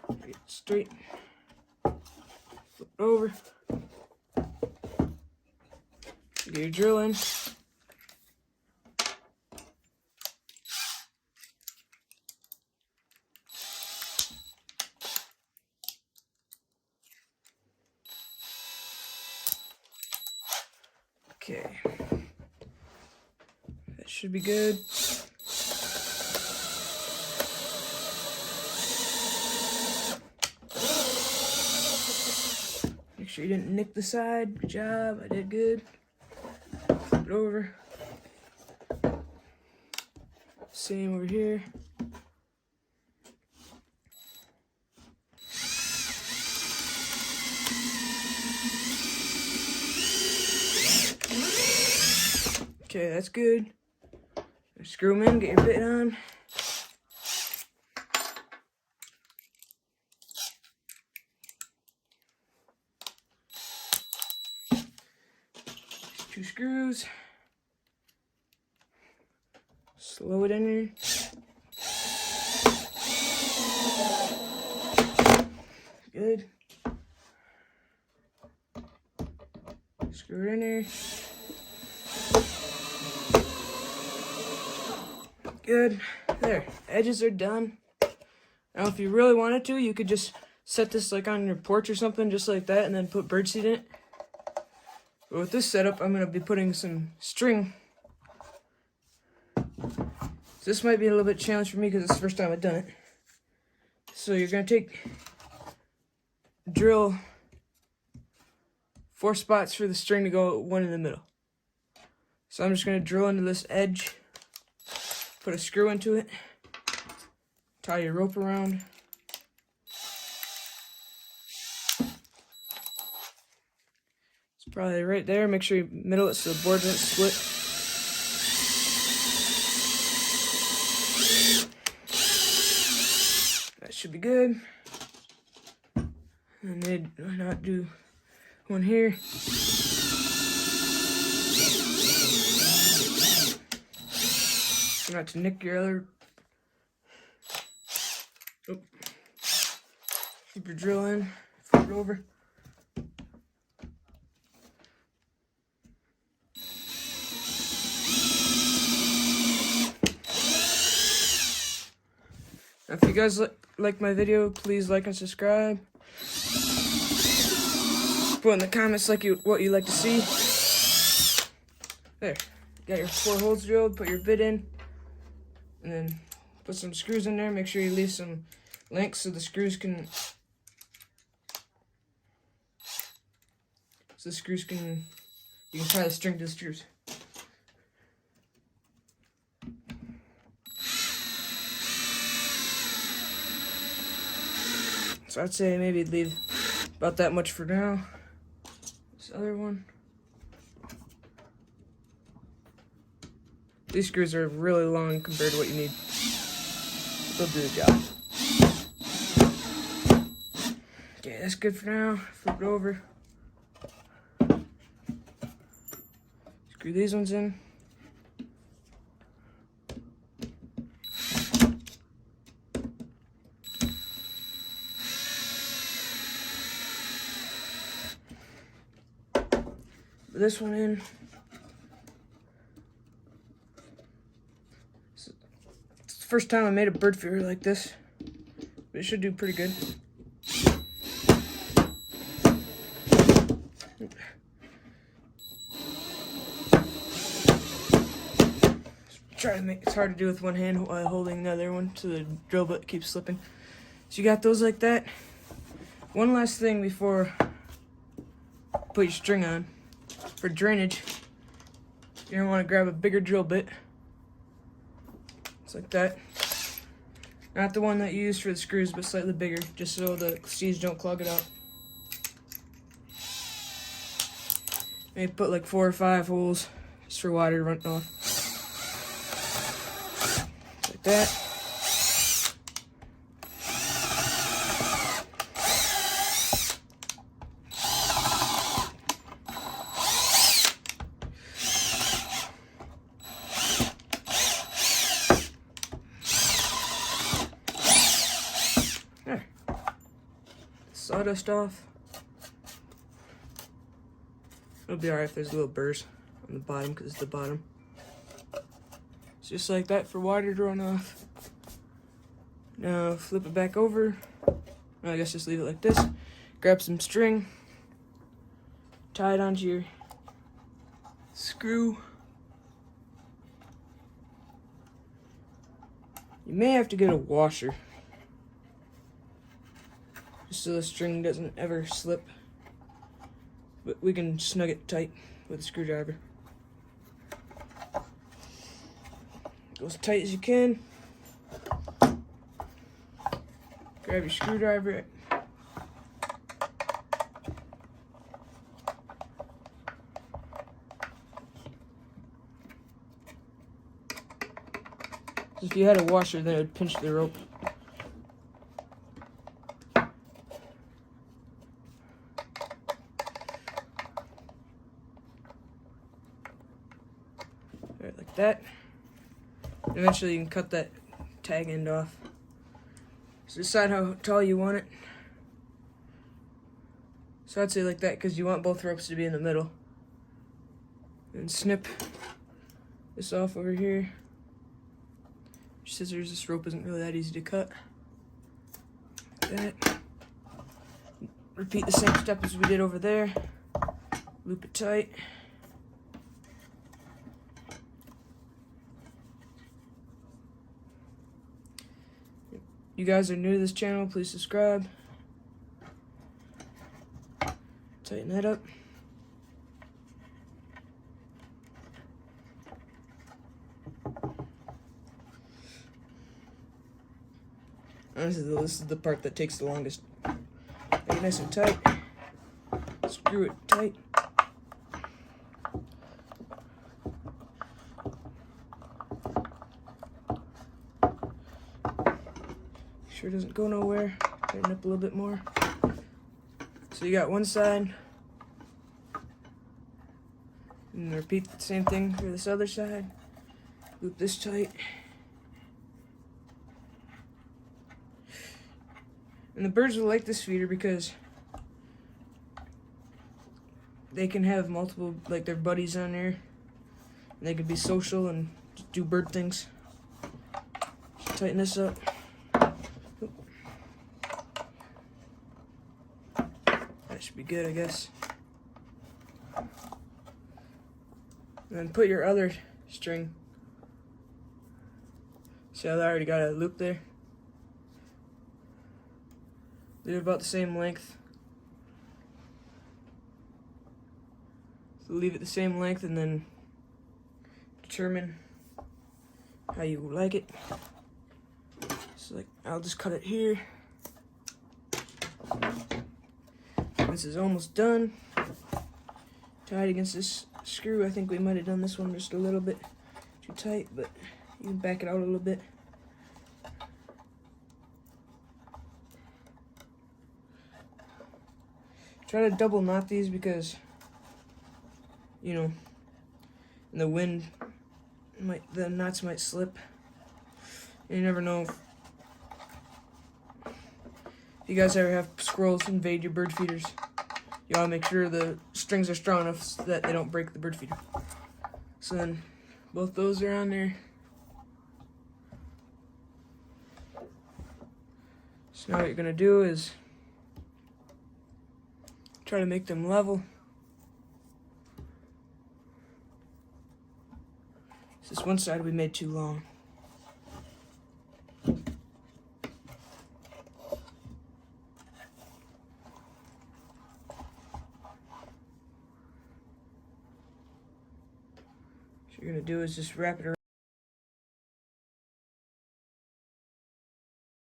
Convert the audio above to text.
Get it straight. Flip it over. Get your drill in. Okay. That should be good. Make sure you didn't nick the side. Good job. I did good. Flip it over. Same over here. Okay, that's good. Screw them in, get your bit on. Two screws. Slow it in there. Good. Screw it in there. Good. There. Edges are done. Now, if you really wanted to, you could just set this like on your porch or something, just like that, and then put birdseed in it. But with this setup, I'm going to be putting some string. This might be a little bit challenge for me because it's the first time I've done it. So you're going to drill 4 spots for the string to go, 1 in the middle. So I'm just going to drill into this edge, put a screw into it, tie your rope around. It's probably right there. Make sure you middle it so the board doesn't split. That should be good. And then why not do one here? Not to nick your other. Oh. Keep your drill in, flip it over. Now, if you guys like my video, please like and subscribe. Put in the comments what you like to see. There, got your 4 holes drilled. Put your bit in, and then put some screws in there. Make sure you leave some length so the screws can. You can tie the string to the screws. So I'd say maybe leave about that much for now. This other one. These screws are really long compared to what you need. They'll do the job. Okay, that's good for now. Flip it over. Screw these ones in. Put this one in. It's the first time I made a bird feeder like this, but it should do pretty good. It's hard to do with one hand while holding the other one, so the drill bit keeps slipping. So you got those like that. One last thing before you put your string on. For drainage, you're gonna want to grab a bigger drill bit. It's like that. Not the one that you use for the screws, but slightly bigger, just so the seeds don't clog it up. Maybe put like 4 or 5 holes just for water running off. Like that. There. sawdust off. It'll be alright if there's little burrs on the bottom because it's the bottom. It's just like that for water to run off. Now flip it back over. I guess just leave it like this. Grab some string. Tie it onto your screw. You may have to get a washer, just so the string doesn't ever slip. But we can snug it tight with a screwdriver. Go as tight as you can. Grab your screwdriver. If you had a washer, then it would pinch the rope. Alright, like that. Eventually you can cut that tag end off. So decide how tall you want it. So I'd say like that because you want both ropes to be in the middle. And snip this off over here. Scissors, this rope isn't really that easy to cut. Like that. Repeat the same step as we did over there. Loop it tight. You guys are new to this channel, please subscribe. Tighten that up. Honestly, this is the part that takes the longest. Make it nice and tight. Screw it tight. Sure doesn't go nowhere. Tighten up a little bit more. So you got one side. And repeat the same thing for this other side. Loop this tight. And the birds will like this feeder because they can have multiple, like their buddies on there. And they can be social and do bird things. Just tighten this up. That should be good, I guess. And then put your other string. See how I already got a loop there? Leave it about the same length. So leave it the same length and then determine how you like it. So like, I'll just cut it here. This is almost done. Tied against this screw. I think we might have done this one just a little bit too tight, but you can back it out a little bit. Try to double knot these because, you know, in the wind, the knots might slip. You never know. If you guys ever have squirrels invade your bird feeders, you gotta make sure the strings are strong enough so that they don't break the bird feeder. So then, both those are on there. So now what you're gonna do is try to make them level. This one side we made too long. So what you're gonna do is just wrap it around.